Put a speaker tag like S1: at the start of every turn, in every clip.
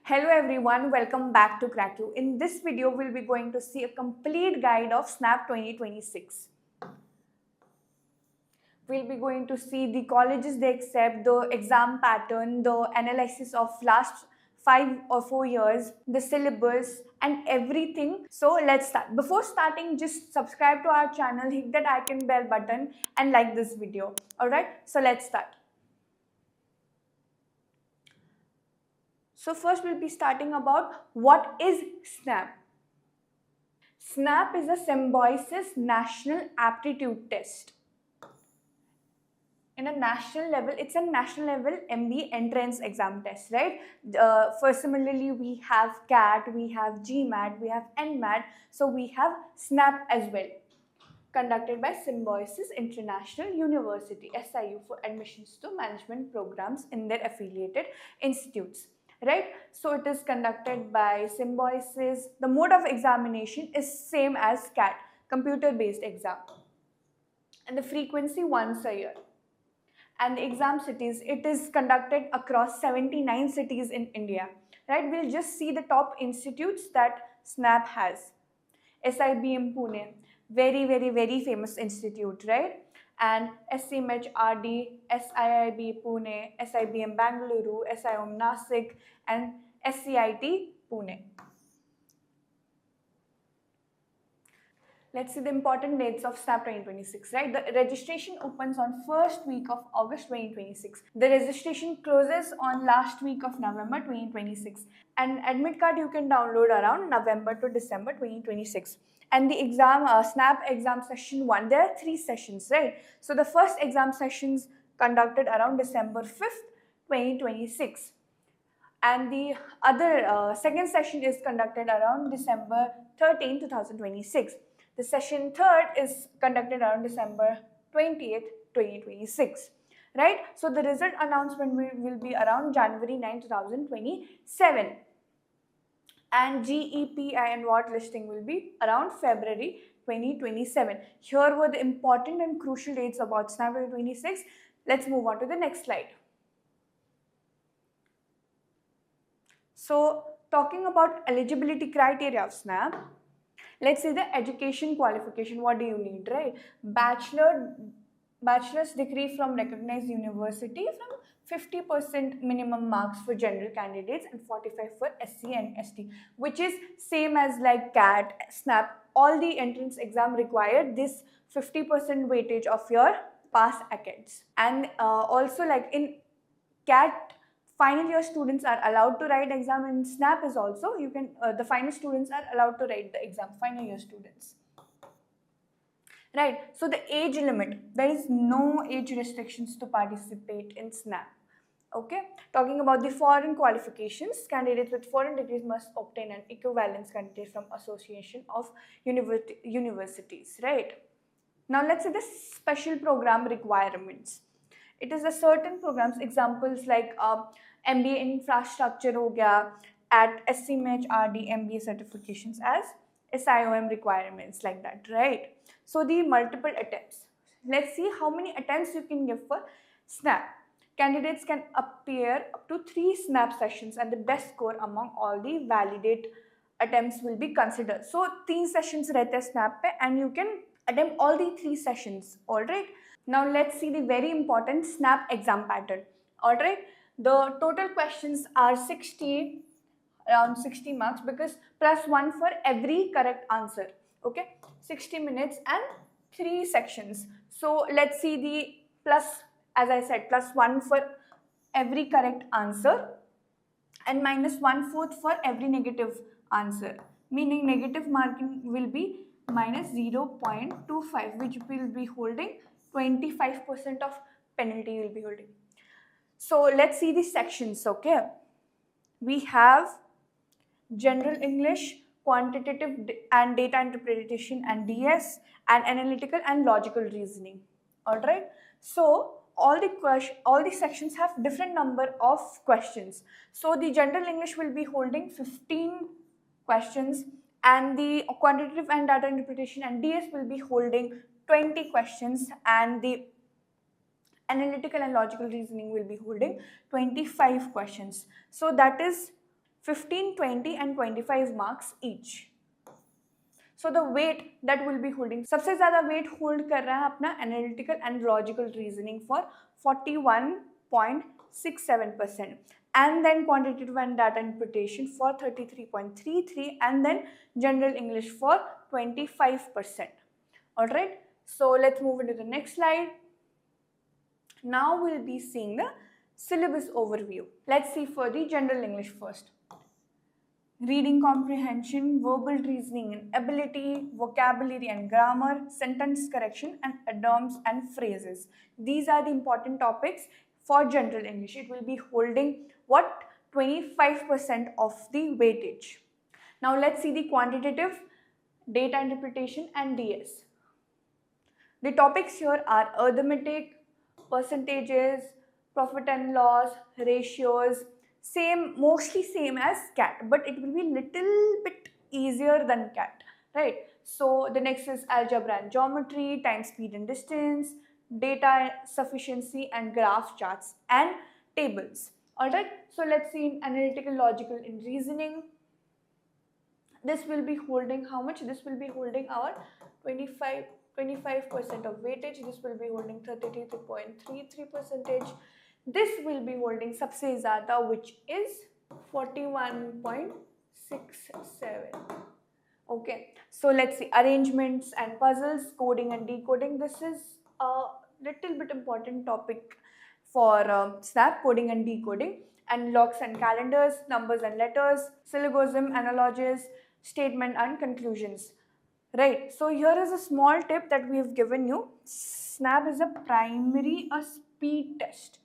S1: Hello everyone, welcome back to Cracku. In this video, we'll be going to see a complete guide of SNAP 2026. We'll be going to see the colleges they accept, the exam pattern, the analysis of last 5 or 4 years, the syllabus and everything. So let's start. Before starting, just subscribe to our channel, hit that icon bell button and like this video. Alright, so let's start. So first we'll be starting about what is SNAP. SNAP is a Symbiosis National Aptitude Test. In a national level, it's a national level MBA entrance exam test, right? Similarly, we have CAT, we have GMAT, we have NMAT, so we have SNAP as well. Conducted by Symbiosis International University, SIU, for admissions to management programs in their affiliated institutes. Right, so it is conducted by Symbiosis. The mode of examination is same as CAT, computer-based exam, and the frequency once a year. And the exam cities, it is conducted across 79 cities in India. Right, we'll just see the top institutes that SNAP has. SIBM Pune, very famous institute, right? And SCMHRD, SIIB Pune, SIBM Bangalore, SIM Nasik and SCIT Pune. Let's see the important dates of SNAP 2026, right? The registration opens on first week of August 2026. The registration closes on last week of November 2026. And admit card you can download around November to December 2026. And the exam, SNAP exam session 1, there are 3 sessions, right? So the first exam sessions conducted around December 5th, 2026. And the other second session is conducted around December 13, 2026. The session 3rd is conducted around December 20th, 2026. Right? So the result announcement will be around January 9, 2027. And GEPI and WAT listing will be around February 2027. Here were the important and crucial dates about SNAP 2026. Let's move on to the next slide. So, talking about eligibility criteria of SNAP, let's see the education qualification. What do you need, right? Bachelor's degree from recognized university, from 50% minimum marks for general candidates and 45 for SC and ST, which is same as like CAT, SNAP. All the entrance exam require this 50% weightage of your pass ACADS. And also like in CAT, final year students are allowed to write exam. In SNAP is also, you can, the final students are allowed to write the exam, final year students. Right, so the age limit, there is no age restrictions to participate in SNAP. Okay, talking about the foreign qualifications, candidates with foreign degrees must obtain an equivalence certificate from Association of Universities, right? Now let's see the special program requirements. It is a certain programs, examples like MBA infrastructure ho gaya, at SCMHRD MBA certifications as SIOM requirements, like that, right? So the multiple attempts. Let's see how many attempts you can give for SNAP. Candidates can appear up to 3 SNAP sessions and the best score among all the validate attempts will be considered. So 3 sessions rehte SNAP pe and you can attempt all the 3 sessions, alright? Now let's see the very important SNAP exam pattern, alright? The total questions are 60, around 60 marks, because plus 1 for every correct answer, okay? 60 minutes and 3 sections. So let's see the plus, as I said, plus 1 for every correct answer and minus 1/4 for every negative answer, meaning negative marking will be minus 0.25, which will be holding 25% of penalty you will be holding. So let's see the sections, okay? We have General English, Quantitative and Data Interpretation and DS, and Analytical and Logical Reasoning, alright? So all the sections have different number of questions. So the General English will be holding 15 questions and the Quantitative and Data Interpretation and DS will be holding 20 questions and the Analytical and Logical Reasoning will be holding 25 questions. So that is 15, 20 and 25 marks each. So the weight that will be holding, सबसे ज़्यादा weight hold कर रहा है अपना analytical and logical reasoning for 41.67%, and then quantitative and data interpretation for 33.33, and then general English for 25%. Alright, so let's move into the next slide. Now we'll be seeing the syllabus overview. Let's see for the general English first. Reading comprehension, verbal reasoning and ability, vocabulary and grammar, sentence correction, and idioms and phrases. These are the important topics for general English. It will be holding what? 25% of the weightage. Now let's see the quantitative, data interpretation and DS. The topics here are arithmetic, percentages, profit and loss, ratios, mostly same as CAT, but it will be little bit easier than CAT, right? So the next is algebra and geometry, time, speed and distance, data sufficiency and graph charts and tables. Alright, so let's see in analytical, logical and reasoning. This will be holding how much? This will be holding our 25% of weightage. This will be holding 33.33%. This will be holding सबसे ज़्यादा, which is 41.67. Okay, so let's see arrangements and puzzles, coding and decoding. This is a little bit important topic for SNAP, coding and decoding, and locks and calendars, numbers and letters, syllogism, analogies, statement and conclusions. Right, so here is a small tip that we have given you. SNAP is a speed test.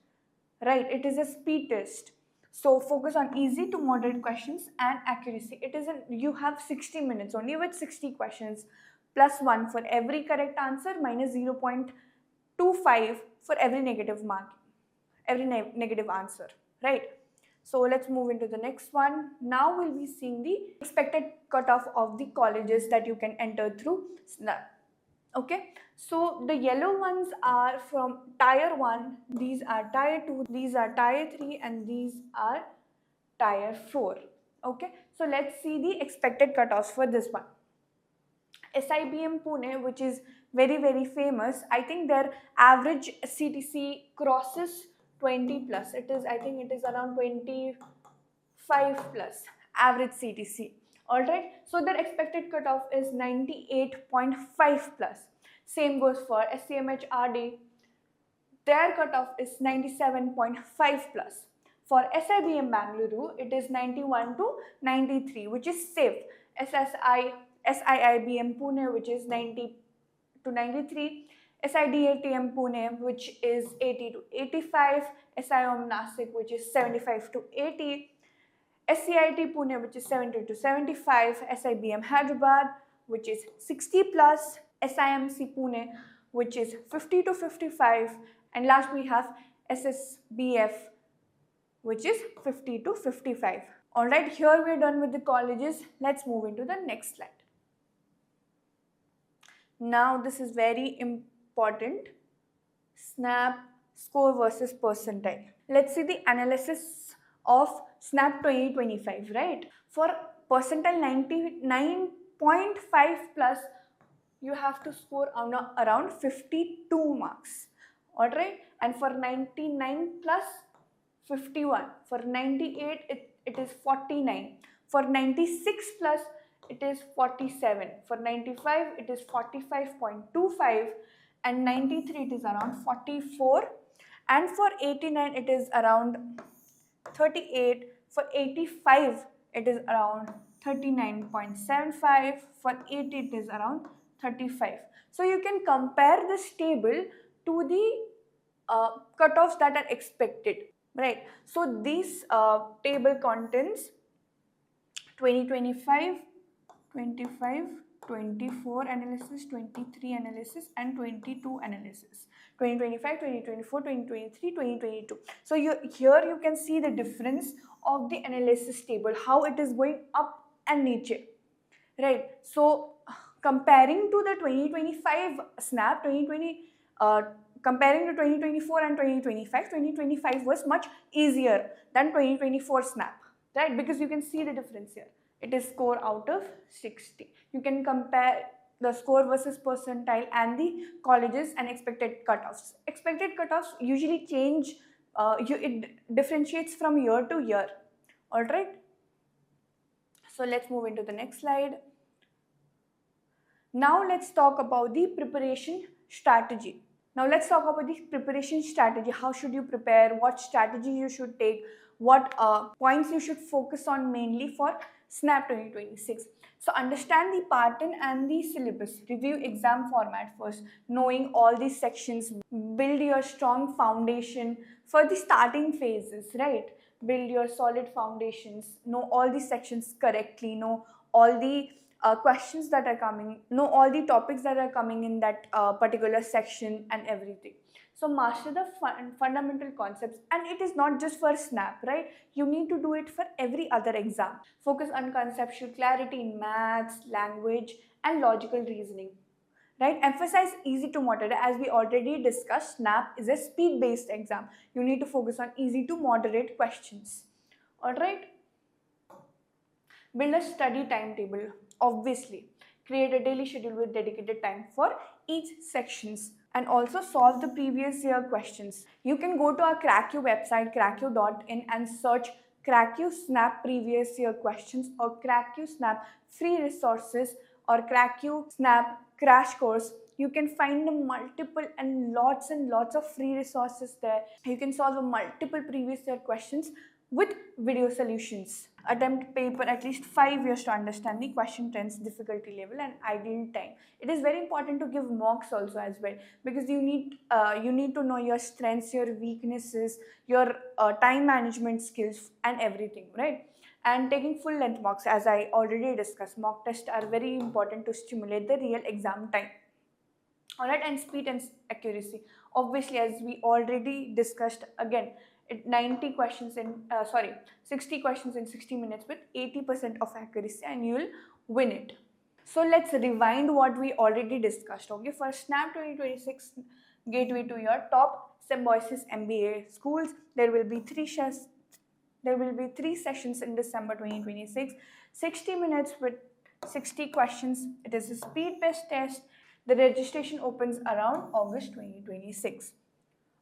S1: Right, it is a speed test. So focus on easy to moderate questions and accuracy. You have 60 minutes only with 60 questions, +1 for every correct answer, minus 0.25 for every negative mark, every negative answer, right? So let's move into the next one. Now we'll be seeing the expected cutoff of the colleges that you can enter through SNAP. Okay, so the yellow ones are from tier 1, these are tier 2, these are tier 3, and these are tier 4. Okay, so let's see the expected cutoffs for this one. SIBM Pune, which is very famous, I think their average CTC crosses 20 plus. I think it is around 25 plus average CTC. Alright, so their expected cutoff is 98.5 plus. Same goes for SCMHRD. Their cutoff is 97.5 plus. For SIBM Bangalore, it is 91 to 93, which is safe. SIIBM Pune, which is 90 to 93. SIDATM Pune, which is 80 to 85. SIOM Nasik, which is 75 to 80. SCIT Pune, which is 70 to 75, SIBM Hyderabad, which is 60 plus, SIMC Pune, which is 50 to 55, and last we have SSBF, which is 50 to 55. Alright, here we are done with the colleges. Let's move into the next slide. Now this is very important. SNAP score versus percentile. Let's see the analysis of SNAP 2025, right? For percentile 99.5 plus, you have to score around 52 marks. Alright, and for 99 plus, 51. For 98, it is 49. For 96 plus, it is 47. For 95, it is 45.25. And 93, it is around 44. And for 89, it is around 38. For 85, it is around 39.75. For 80, it is around 35. So you can compare this table to the cutoffs that are expected, right? So this table contains 2025, 25, 24 analysis, 23 analysis, and 22 analysis. 2025, 2024, 2023, 2022. So here you can see the difference of the analysis table, how it is going up and niche, right? So comparing to the 2025 SNAP, comparing to 2024 and 2025 was much easier than 2024 SNAP. right? Because you can see the difference here. It is score out of 60. You can compare the score versus percentile and the colleges and expected cutoffs. Expected cutoffs usually change, it differentiates from year to year, all right? So let's move into the next slide. Now let's talk about the preparation strategy. How should you prepare? What strategy you should take? What points you should focus on mainly for SNAP 2026. So understand the pattern and the syllabus. Review exam format first. Knowing all these sections, build your strong foundation for the starting phases, right? Build your solid foundations. Know all these sections correctly. Know all the questions that are coming, know all the topics that are coming in that particular section and everything. So master the fundamental concepts, and it is not just for SNAP, right? You need to do it for every other exam. Focus on conceptual clarity in maths, language, and logical reasoning. Right? Emphasize easy to moderate. As we already discussed, SNAP is a speed-based exam. You need to focus on easy to moderate questions. All right? Build a study timetable. Obviously, create a daily schedule with dedicated time for each sections, and also solve the previous year questions. You can go to our Cracku website, cracku.in, and search Cracku SNAP previous year questions, or Cracku SNAP free resources, or Cracku SNAP crash course. You can find multiple and lots of free resources there. You can solve multiple previous year questions with video solutions. Attempt paper at least 5 years to understand the question trends, difficulty level, and ideal time. It is very important to give mocks also as well, because you need to know your strengths, your weaknesses, your time management skills and everything, right? And taking full length mocks, as I already discussed, mock tests are very important to stimulate the real exam time. Alright, and speed and accuracy. Obviously, as we already discussed, again, 60 questions in 60 minutes with 80% of accuracy, and you will win it. So let's rewind what we already discussed. Okay, for SNAP 2026 gateway to your top Symbiosis MBA schools, there will be three sessions in December 2026. 60 minutes with 60 questions. It is a speed-based test. The registration opens around August 2026.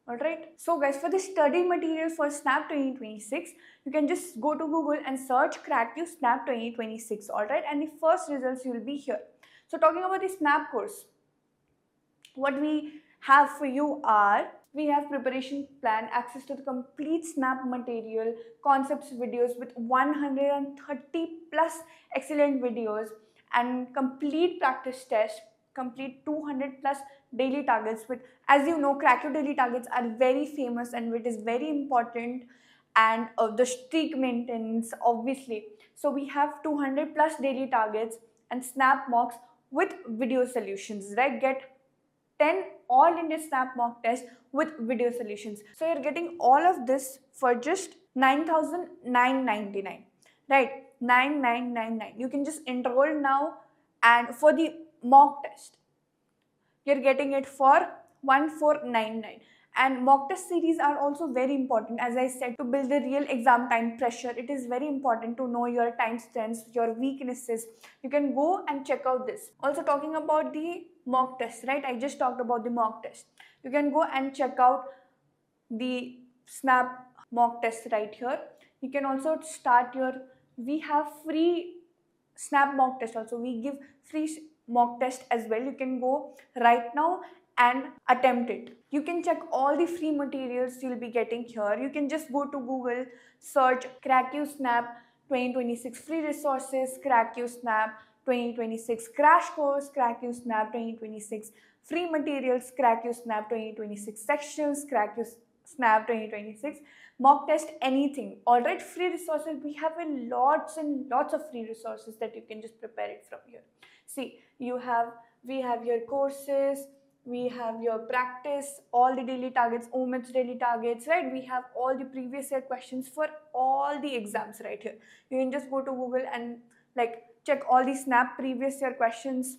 S1: Alright, so guys, for the study material for SNAP 2026, you can just go to Google and search Cracku SNAP 2026. Alright, and the first results will be here. So talking about the SNAP course, what we have for you are, we have preparation plan, access to the complete SNAP material, concepts videos with 130 plus excellent videos, and complete practice test, complete 200 plus daily targets with, as you know, Cracku daily targets are very famous and it is very important, and the streak maintenance, obviously. So we have 200 plus daily targets and SNAP mocks with video solutions, right? Get 10 all India SNAP mock test with video solutions. So you're getting all of this for just 9,999, right? 9,999. You can just enroll now, and for the mock test, you're getting it for 1,499. And mock test series are also very important, as I said, to build the real exam time pressure. It is very important to know your time strengths, your weaknesses. You can go and check out this. Also talking about the mock test, right? I just talked about the mock test. You can go and check out the SNAP mock test right here. You can also start we have free SNAP mock test also. We give free mock test as well. You can go right now and attempt it. You can check all the free materials you'll be getting here. You can just go to Google, search Cracku SNAP 2026 free resources, Cracku SNAP 2026 crash course, Cracku SNAP 2026 free materials, Cracku SNAP 2026 sections, Cracku SNAP 2026 mock test, anything. Alright, free resources. We have lots and lots of free resources that you can just prepare it from here. See, we have your courses, we have your practice, all the daily targets, OMIT's daily targets, right? We have all the previous year questions for all the exams right here. You can just go to Google and check all the SNAP previous year questions.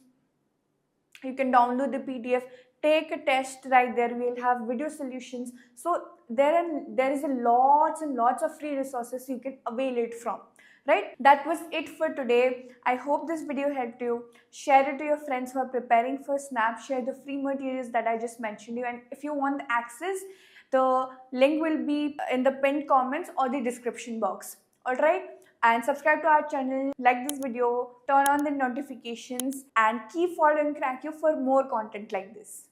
S1: You can download the PDF, take a test right there. We'll have video solutions. So there is a lots and lots of free resources you can avail it from. Right? That was it for today. I hope this video helped you. Share it to your friends who are preparing for SNAP. Share the free materials that I just mentioned you. And if you want the access, the link will be in the pinned comments or the description box. Alright? And subscribe to our channel, like this video, turn on the notifications, and keep following Cracku for more content like this.